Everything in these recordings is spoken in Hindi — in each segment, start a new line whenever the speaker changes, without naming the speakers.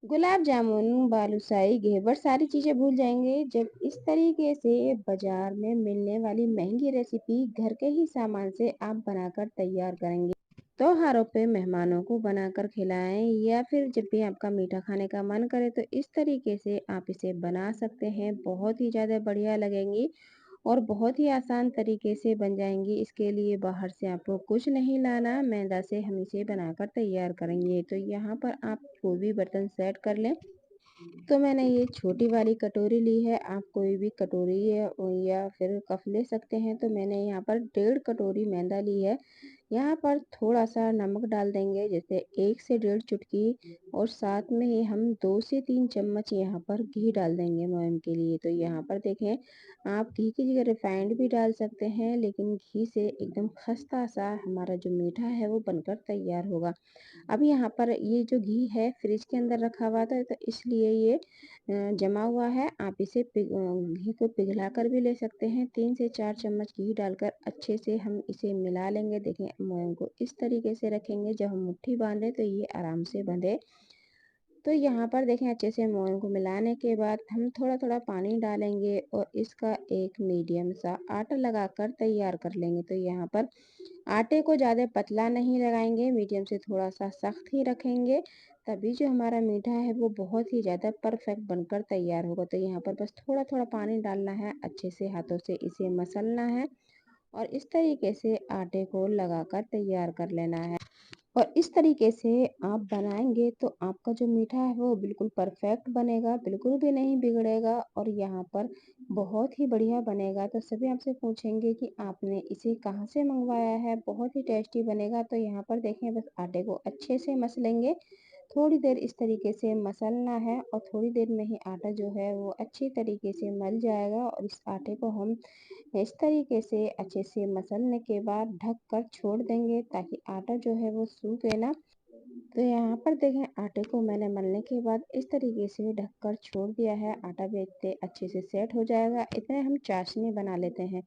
गुलाब जामुन, बालूशाही, घेवर सारी चीज़ें भूल जाएँगे जब इस तरीके से बाज़ार में मिलने वाली महँगी रेसिपी घर के ही सामान से आप बनाकर तैयार करेंगे। त्योहारों पे मेहमानों को बनाकर खिलाएँ या फिर जब भी आपका मीठा खाने का मन करे तो इस तरीके से आप इसे बना सकते हैं। बहुत ही ज़्यादा बढ़िया लगेंगी और बहुत ही आसान तरीके से बन जाएँगी। इसके लिए बाहर से आपको कुछ नहीं लाना, मैदा से हम इसे बनाकर तैयार करेंगे। तो यहाँ पर आप कोई भी बर्तन सेट कर लें। तो मैंने ये छोटी वाली कटोरी ली है, आप कोई भी कटोरी या फिर कप ले सकते हैं। तो मैंने यहाँ पर 1.5 कटोरी मैदा ली है। यहाँ पर थोड़ा-सा नमक डाल देंगे, जैसे 1 से 1.5 चुटकी, और साथ में ही हम 2 से 3 चम्मच यहाँ पर घी डाल देंगे मोयन के लिए। तो यहाँ पर देखें, आप घी की जगह रिफाइंड भी डाल सकते हैं, लेकिन घी से एकदम खस्ता-सा हमारा जो मीठा है वो बनकर तैयार होगा। अब यहाँ पर ये जो घी है फ्रिज के अंदर रखा हुआ था, तो इसलिए ये जमा हुआ है। आप इसे घी को पिघला कर भी ले सकते हैं। 3 से 4 चम्मच घी डालकर अच्छे से हम इसे मिला लेंगे। देखें, मोयन को इस तरीके से रखेंगे, जब हम मुट्ठी बांधे तो ये आराम से बंधे। तो यहाँ पर देखें, अच्छे से मोयन को मिलाने के बाद हम थोड़ा-थोड़ा पानी डालेंगे और इसका एक मीडियम सा आटा लगाकर तैयार कर लेंगे। तो यहाँ पर आटे को ज़्यादा पतला नहीं लगाएँगे, मीडियम से थोड़ा-सा सख्त ही रखेंगे, तभी जो हमारा मीठा है वो बहुत ही ज़्यादा परफेक्ट बनकर तैयार होगा। तो यहाँ पर बस थोड़ा-थोड़ा पानी डालना है, अच्छे से हाथों से इसे मसलना है और इस तरीके से आटे को लगाकर तैयार कर लेना है। और इस तरीके से आप बनाएँगे तो आपका जो मीठा है वो बिल्कुल परफेक्ट बनेगा, बिल्कुल भी नहीं बिगड़ेगा और यहाँ पर बहुत ही बढ़िया बनेगा। तो सभी आपसे पूछेंगे कि आपने इसे कहाँ से मँगवाया है? बहुत ही टेस्टी बनेगा। तो यहाँ पर देखें, बस आटे को अच्छे से मसलेंगे। थोड़ी देर इस तरीके से मसलना है और थोड़ी देर में ही आटा जो है वो अच्छी तरीके से मल जाएगा और इस आटे को हम इस तरीके से अच्छे से मसलने के बाद ढक कर छोड़ देंगे, ताकि आटा जो है वो सूखे ना। तो यहाँ पर देखें, आटे को मैंने मलने के बाद इस तरीके से ढककर छोड़ दिया है। आटा भी इतने अच्छे से सेट हो जाएगा। इतने हम चाशनी बना लेते हैं।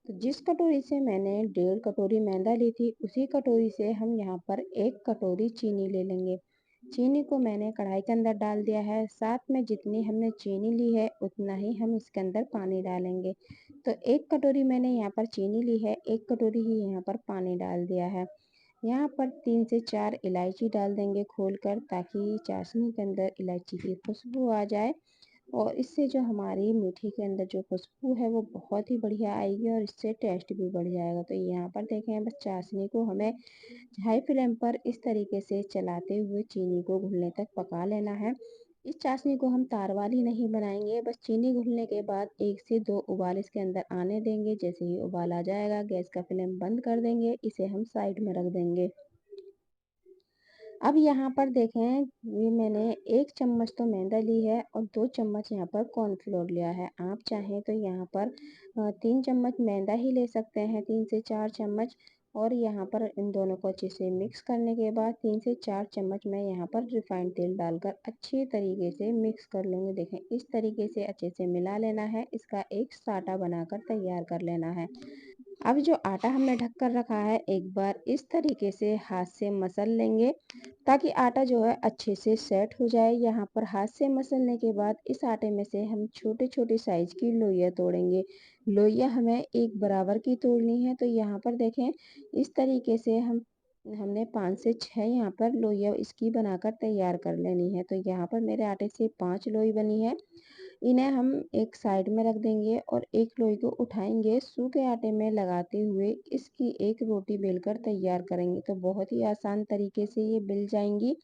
तो जिस कटोरी से मैंने 1.5 कटोरी मैदा ली थी, उसी कटोरी से हम यहाँ पर 1 कटोरी चीनी ले लेंगे। चीनी को मैंने कढ़ाई के अंदर डाल दिया है। साथ में जितनी हमने चीनी ली है उतना ही हम इसके अंदर पानी डालेंगे। तो 1 कटोरी मैंने यहाँ पर चीनी ली है, 1 कटोरी ही यहाँ पर पानी डाल दिया है। यहाँ पर 3 से 4 इलायची डाल देंगे खोलकर, ताकि चाशनी के अंदर इलायची की खुशबू आ जाए और इससे जो हमारी मीठी के अंदर जो खुशबू है वो बहुत ही बढ़िया आएगी और इससे टेस्ट भी बढ़ जाएगा। तो यहाँ पर देखें, बस चाशनी को हमें हाई फ्लेम पर इस तरीके से चलाते हुए चीनी को घुलने तक पका लेना है। इस चाशनी को हम तार वाली नहीं बनाएंगे, बस चीनी घुलने के बाद 1 से 2 उबाल इसके अंदर आने देंगे। जैसे ही उबाल आ जाएगा, गैस का फ्लेम बंद कर देंगे, इसे हम साइड में रख देंगे। अब यहाँ पर देखें, ये मैंने 1 चम्मच तो मैदा ली है और 2 चम्मच यहाँ पर कॉर्नफ्लोर लिया है। आप चाहें तो यहाँ पर 3 चम्मच मैदा ही ले सकते हैं, 3 से 4 चम्मच। और यहाँ पर इन दोनों को अच्छे से मिक्स करने के बाद 3 से 4 चम्मच मैं यहाँ पर रिफाइंड तेल डालकर अच्छी तरीके से मिक्स कर लूँगी। देखें, इस तरीके से अच्छे से मिला लेना है, इसका एक साटा बनाकर तैयार कर लेना है। अब जो आटा हमने ढक कर रखा है, एक बार इस तरीके से हाथ से मसल लेंगे, ताकि आटा जो है अच्छे से सेट हो जाए। यहाँ पर हाथ से मसलने के बाद इस आटे में से हम छोटे-छोटे साइज़ की लोइयाँ तोड़ेंगे। लोइयाँ हमें एक बराबर की तोड़नी है। तो यहाँ पर देखें, इस तरीके से हमने 5 से 6 यहाँ पर लोइयाँ इसकी बनाकर तैयार कर लेनी है। तो यहाँ पर मेरे आटे से 5 लोई बनी है। इन्हें हम एक साइड में रख देंगे और एक लोई को उठाएंगे, सूखे आटे में लगाते हुए इसकी एक रोटी बेलकर तैयार करेंगे। तो बहुत ही आसान तरीके से ये बिल जाएंगी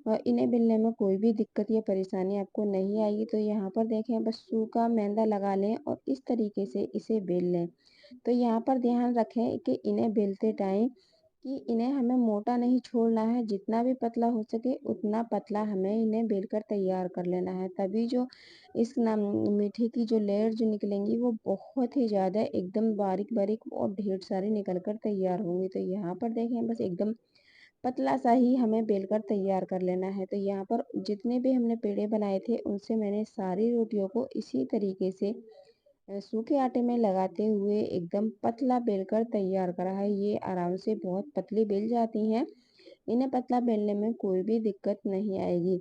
और इन्हें बेलने में कोई भी दिक्कत या परेशानी आपको नहीं आएगी। तो यहाँ पर देखें, बस सूखा मैदा लगा लें और इस तरीके से इसे बेल लें। तो यहाँ पर ध्यान रखें कि इन्हें बेलते टाइम कि इन्हें हमें मोटा नहीं छोड़ना है, जितना भी पतला हो सके उतना पतला हमें इन्हें बेलकर तैयार कर लेना है। तभी जो इस मीठे की जो लेयर जो निकलेंगी वो बहुत ही ज़्यादा एकदम बारीक-बारीक और ढेर सारी निकल कर तैयार होंगी। तो यहाँ पर देखें, बस एकदम पतला सा ही हमें बेलकर तैयार कर लेना है। तो यहाँ पर जितने भी हमने पेड़े बनाए थे उनसे मैंने सारी रोटियों को इसी तरीके से सूखे आटे में लगाते हुए एकदम पतला बेलकर तैयार करा है। ये आराम से बहुत पतली बेल जाती हैं। इन्हें पतला बेलने में कोई भी दिक्कत नहीं आएगी।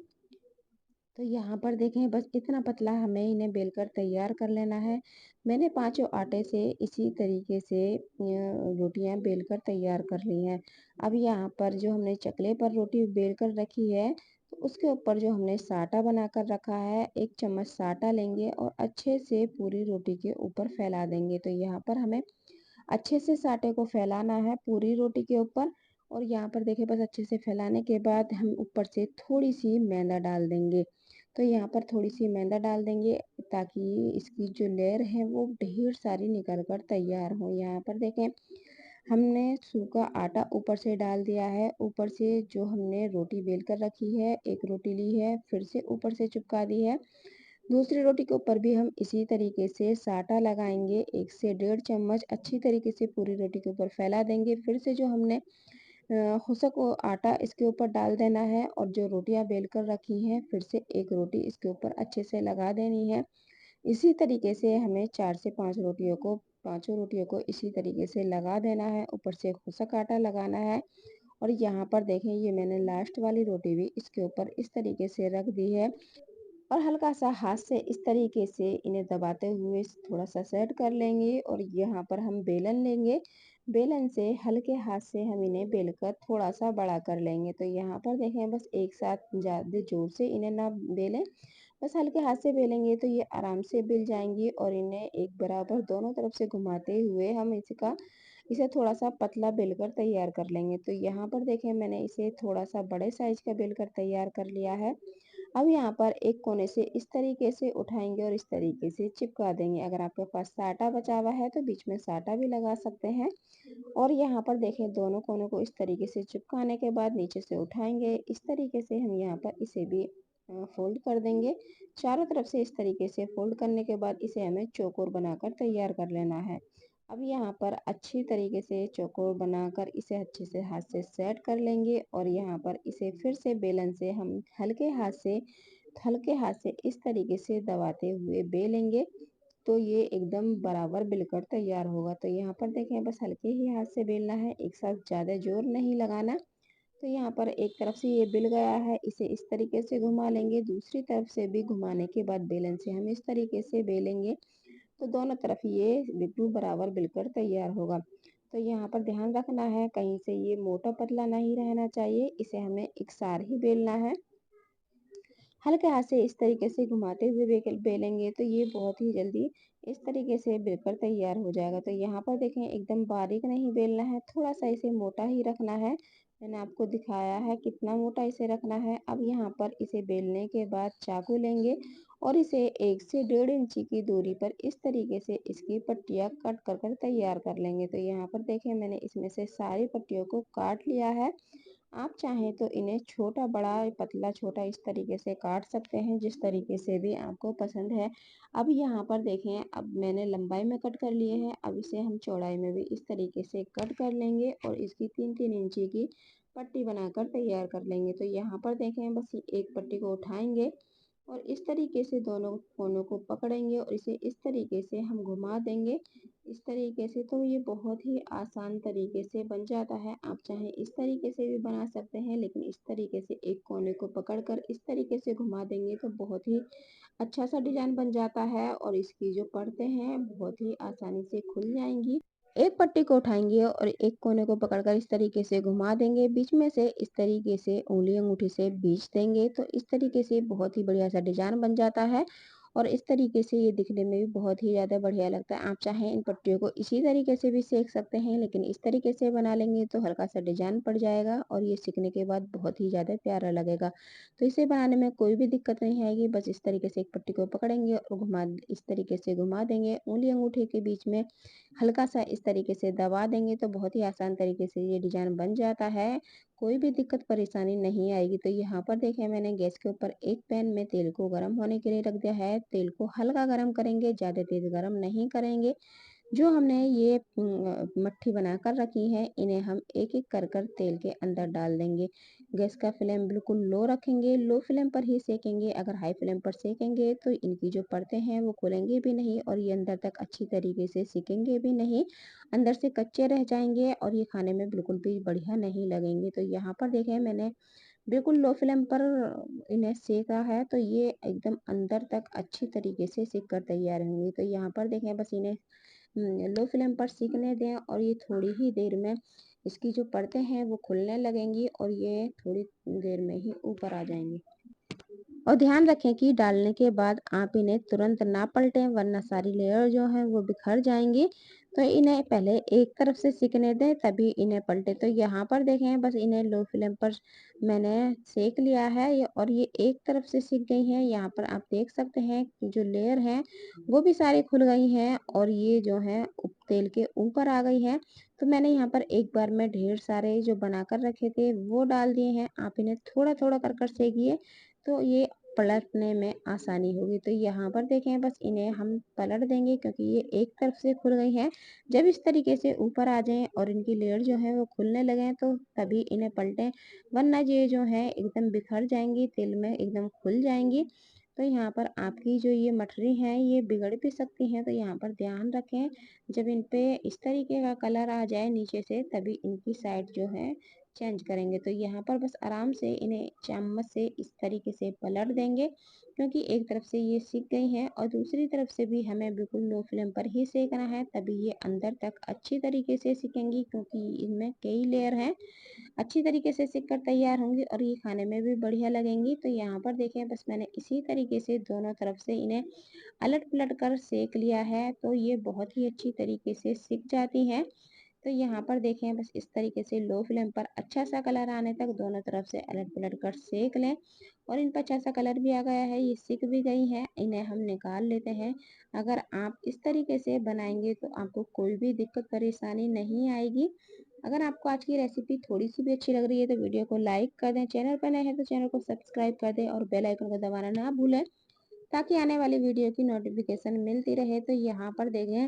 तो यहाँ पर देखें बस इतना पतला हमें इन्हें बेलकर तैयार कर लेना है। मैंने पाँचों आटे से इसी तरीके से रोटियां बेलकर तैयार कर ली हैं। अब यहाँ पर जो हमने चकले पर रोटी बेलकर रखी है, तो उसके ऊपर जो हमने साटा बनाकर रखा है, 1 चम्मच साटा लेंगे और अच्छे से पूरी रोटी के ऊपर फैला देंगे। तो यहाँ पर हमें अच्छे से साटे को फैलाना है पूरी रोटी के ऊपर। और यहाँ पर देखिए बस अच्छे से फैलाने के बाद हम ऊपर से थोड़ी सी मैदा डाल देंगे। तो यहाँ पर थोड़ी सी मैदा डाल देंगे ताकि इसकी जो लेयर है वो ढेर सारी निकल कर तैयार हो। यहाँ पर देखें हमने सूखा आटा ऊपर से डाल दिया है। ऊपर से जो हमने रोटी बेल कर रखी है, एक रोटी ली है, फिर से ऊपर से चिपका दी है। दूसरी रोटी के ऊपर भी हम इसी तरीके से साटा लगाएंगे, 1 से 1.5 चम्मच अच्छी तरीके से पूरी रोटी के ऊपर फैला देंगे। फिर से जो हमने हुसक आटा इसके ऊपर डाल देना है और जो रोटियां बेल कर रखी हैं फिर से एक रोटी इसके ऊपर अच्छे से लगा देनी है। इसी तरीके से हमें 4 से 5 रोटियों को, पांचों रोटियों को इसी तरीके से लगा देना है। ऊपर से हुसक आटा लगाना है। और यहाँ पर देखें ये मैंने लास्ट वाली रोटी भी इसके ऊपर इस तरीके से रख दी है और हल्का सा हाथ से इस तरीके से इन्हें दबाते हुए थोड़ा सा सेट कर लेंगे। और यहाँ पर हम बेलन लेंगे, बेलन से हल्के हाथ से हम इन्हें बेलकर थोड़ा सा बड़ा कर लेंगे। तो यहाँ पर देखें बस एक साथ ज़्यादा जोर से इन्हें ना बेलें, बस हल्के हाथ से बेलेंगे तो ये आराम से बेल जाएंगी। और इन्हें एक बराबर दोनों तरफ से घुमाते हुए हम इसे थोड़ा सा पतला बेलकर तैयार कर लेंगे। तो यहाँ पर देखें मैंने इसे थोड़ा सा बड़े साइज का बेलकर तैयार कर लिया है। अब यहाँ पर एक कोने से इस तरीके से उठाएंगे और इस तरीके से चिपका देंगे। अगर आपके पास साटा बचा हुआ है तो बीच में साटा भी लगा सकते हैं। और यहाँ पर देखें दोनों कोनों को इस तरीके से चिपकाने के बाद नीचे से उठाएंगे, इस तरीके से हम यहाँ पर इसे भी फोल्ड कर देंगे। चारों तरफ से इस तरीके से फोल्ड करने के बाद इसे हमें चौकोर बनाकर तैयार कर लेना है। अब यहाँ पर अच्छी तरीके से चौकोर बनाकर इसे अच्छे से हाथ से सेट कर लेंगे और यहाँ पर इसे फिर से बेलन से हम हल्के हाथ से इस तरीके से दबाते हुए बेलेंगे। तो ये एकदम बराबर बिलकर तैयार होगा। तो यहाँ पर देखें बस हल्के ही हाथ से बेलना है, एक साथ ज़्यादा जोर नहीं लगाना। तो यहाँ पर एक तरफ से ये बिल गया है, इसे इस तरीके से घुमा लेंगे, दूसरी तरफ से भी घुमाने के बाद बेलन से हम इस तरीके से बेलेंगे। तो दोनों तरफ ये बिल्कुल बराबर बिलकर तैयार होगा। तो यहाँ पर ध्यान रखना है कहीं से ये मोटा पतला नहीं रहना चाहिए, इसे हमें एकसार ही बेलना है। हल्के हाथ से इस तरीके से घुमाते हुए बेलेंगे तो ये बहुत ही जल्दी इस तरीके से बेलकर तैयार हो जाएगा। तो यहाँ पर देखें एकदम बारीक नहीं बेलना है, थोड़ा सा इसे मोटा ही रखना है। मैंने आपको दिखाया है कितना मोटा इसे रखना है। अब यहाँ पर इसे बेलने के बाद चाकू लेंगे और इसे 1 से 1.5 इंची की दूरी पर इस तरीके से इसकी पट्टियाँ कट कर तैयार कर लेंगे। तो यहाँ पर देखें मैंने इसमें से सारी पट्टियों को काट लिया है। आप चाहें तो इन्हें छोटा बड़ा पतला छोटा इस तरीके से काट सकते हैं, जिस तरीके से भी आपको पसंद है। अब यहाँ पर देखें अब मैंने लंबाई में कट कर लिए हैं, अब इसे हम चौड़ाई में भी इस तरीके से कट कर लेंगे और इसकी 3-3 इंची की पट्टी बनाकर तैयार कर लेंगे। तो यहाँ पर देखें बस एक पट्टी को उठाएंगे और इस तरीके से दोनों कोनों को पकड़ेंगे और इसे इस तरीके से हम घुमा देंगे इस तरीके से। तो ये बहुत ही आसान तरीके से बन जाता है। आप चाहें इस तरीके से भी बना सकते हैं, लेकिन इस तरीके से एक कोने को पकड़कर इस तरीके से घुमा देंगे तो बहुत ही अच्छा सा डिजाइन बन जाता है और इसकी जो परतें हैं बहुत ही आसानी से खुल जाएंगी। एक पट्टी को उठाएंगे और एक कोने को पकड़कर इस तरीके से घुमा देंगे, बीच में से इस तरीके से उंगली अंगूठी से बीच देंगे तो इस तरीके से बहुत ही बढ़िया सा डिजाइन बन जाता है। और इस तरीके से ये दिखने में भी बहुत ही ज़्यादा बढ़िया लगता है। आप चाहें इन पट्टियों को इसी तरीके से भी सेक सकते हैं, लेकिन इस तरीके से बना लेंगे तो हल्का सा डिजाइन पड़ जाएगा और ये सीखने के बाद बहुत ही ज़्यादा प्यारा लगेगा। तो इसे बनाने में कोई भी दिक्कत नहीं आएगी। बस इस तरीके से एक पट्टी को पकड़ेंगे और इस तरीके से घुमा देंगे, उंगली अंगूठे के बीच में हल्का सा इस तरीके से दबा देंगे तो बहुत ही आसान तरीके से ये डिजाइन बन जाता है। कोई भी दिक्कत परेशानी नहीं आएगी। तो यहाँ पर देखें मैंने गैस के ऊपर एक पैन में तेल को गर्म होने के लिए रख दिया है। तेल को हल्का गर्म करेंगे, ज़्यादा तेज गर्म नहीं करेंगे। जो हमने ये मट्ठी बनाकर रखी है इन्हें हम एक एक कर तेल के अंदर डाल देंगे। गैस का फ्लेम बिल्कुल लो रखेंगे, लो फ्लेम पर ही सेकेंगे। अगर हाई फ्लेम पर सेकेंगे तो इनकी जो परतें हैं वो खुलेंगी भी नहीं और ये अंदर तक अच्छी तरीके से सीखेंगे भी नहीं, अंदर से कच्चे रह जाएंगे और ये खाने में बिल्कुल भी बढ़िया नहीं लगेंगे। तो यहाँ पर देखें मैंने बिल्कुल लो फ्लेम पर इन्हें सेका है तो ये एकदम अंदर तक अच्छी तरीके से सिक कर तैयार होंगी। तो यहाँ पर देखें बस इन्हें लो फ्लेम पर सीखने दें और ये थोड़ी ही देर में इसकी जो परतें हैं वो खुलने लगेंगी और ये थोड़ी देर में ही ऊपर आ जाएंगी। और ध्यान रखें कि डालने के बाद आप इन्हें तुरंत ना पलटें वरना सारी लेयर जो है वो बिखर जाएंगी। तो इन्हें पहले एक तरफ से सिकने दें तभी इन्हें पलटे। तो यहाँ पर देखें बस इन्हें लो फ्लेम पर मैंने सेक लिया है और ये एक तरफ से सिक गई हैं। यहाँ पर आप देख सकते हैं कि जो लेयर है वो भी सारी खुल गई हैं और ये जो है तेल के ऊपर आ गई है। तो मैंने यहाँ पर एक बार में ढेर सारे जो बनाकर रखे थे वो डाल दिए हैं। आप इन्हें थोड़ा थोड़ा कर सेकिए तो ये पलटने में आसानी होगी। तो यहाँ पर देखें बस इन्हें हम पलट देंगे क्योंकि ये एक तरफ से खुल गई हैं। जब इस तरीके से ऊपर आ जाएं और इनकी लेयर जो है वो खुलने लगें तो तभी इन्हें पलटें वरना ये जो है एकदम बिखर जाएंगी, तेल में एकदम खुल जाएंगी। तो यहाँ पर आपकी जो ये मठरी हैं ये बिगड़ भी सकती हैं। तो यहाँ पर ध्यान रखें जब इन पे इस तरीके का कलर आ जाए नीचे से तभी इनकी साइड जो है चेंज करेंगे। तो यहाँ पर बस आराम से इन्हें चम्मच से इस तरीके से पलट देंगे क्योंकि एक तरफ से ये सिक गई हैं और दूसरी तरफ से भी हमें बिल्कुल लो फ्लेम पर ही सेकना है तभी ये अंदर तक अच्छी तरीके से सिकेंगी क्योंकि इनमें कई लेयर हैं। अच्छी तरीके से सिक कर तैयार होंगी और ये खाने में भी बढ़िया लगेंगी। तो यहाँ पर देखें बस मैंने इसी तरीके से दोनों तरफ से इन्हें अलट पलट कर सेक लिया है तो ये बहुत ही अच्छी तरीके से सिक जाती हैं। तो यहाँ पर देखें बस इस तरीके से लो फ्लेम पर अच्छा सा कलर आने तक दोनों तरफ से अलट पलट कर सेक लें और इन पर अच्छा सा कलर भी आ गया है, ये सिक भी गई हैं। इन्हें हम निकाल लेते हैं। अगर आप इस तरीके से बनाएंगे तो आपको कोई भी दिक्कत परेशानी नहीं आएगी। अगर आपको आज की रेसिपी थोड़ी सी भी अच्छी लग रही है तो वीडियो को लाइक कर दें, चैनल पर नए हैं तो चैनल को सब्सक्राइब कर दें और बेल आइकन को दबाना ना भूलें ताकि आने वाली वीडियो की नोटिफिकेशन मिलती रहे। तो यहाँ पर देखें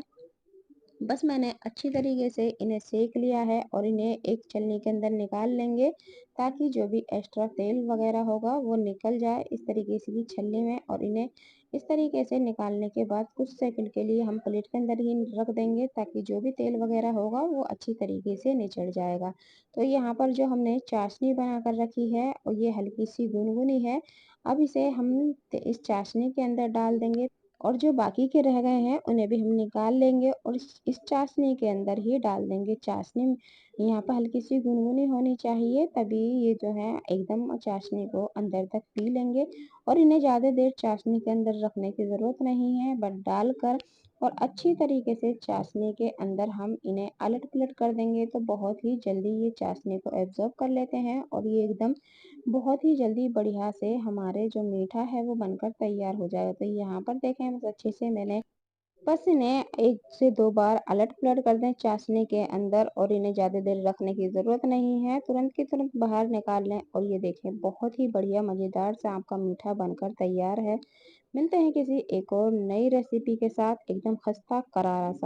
बस मैंने अच्छी तरीके से इन्हें सेक लिया है और इन्हें एक छलनी के अंदर निकाल लेंगे ताकि जो भी एक्स्ट्रा तेल वगैरह होगा वो निकल जाए इस तरीके से की छलनी में। और इन्हें इस तरीके से निकालने के बाद कुछ सेकंड के लिए हम प्लेट के अंदर ही रख देंगे ताकि जो भी तेल वगैरह होगा वो अच्छी तरीके से निचड़ जाएगा। तो यहाँ पर जो हमने चाशनी बना कर रखी है और ये हल्की सी गुनगुनी है। अब इसे हम इस चाशनी के अंदर डाल देंगे और जो बाकी के रह गए हैं उन्हें भी हम निकाल लेंगे और इस चाशनी के अंदर ही डाल देंगे। चाशनी यहाँ पर हल्की सी गुनगुनी होनी चाहिए तभी ये जो है एकदम चाशनी को अंदर तक पी लेंगे। और इन्हें ज़्यादा देर चाशनी के अंदर रखने की ज़रूरत नहीं है, बस डालकर और अच्छी तरीके से चाशनी के अंदर हम इन्हें अलट पलट कर देंगे तो बहुत ही जल्दी ये चाशनी को एब्जॉर्ब कर लेते हैं और ये एकदम बहुत ही जल्दी बढ़िया से हमारे जो मीठा है वो बनकर तैयार हो जाएगा। तो यहाँ पर देखें बस अच्छे से मैंने बस इन्हें 1 से 2 बार अलट-पलट कर दें चाशनी के अंदर और इन्हें ज़्यादा देर रखने की ज़रूरत नहीं है, तुरंत की तुरंत बाहर निकाल लें और ये देखें बहुत ही बढ़िया मज़ेदार सा आपका मीठा बनकर तैयार है। मिलते हैं किसी एक और नई रेसिपी के साथ एकदम खस्ता करारा सा।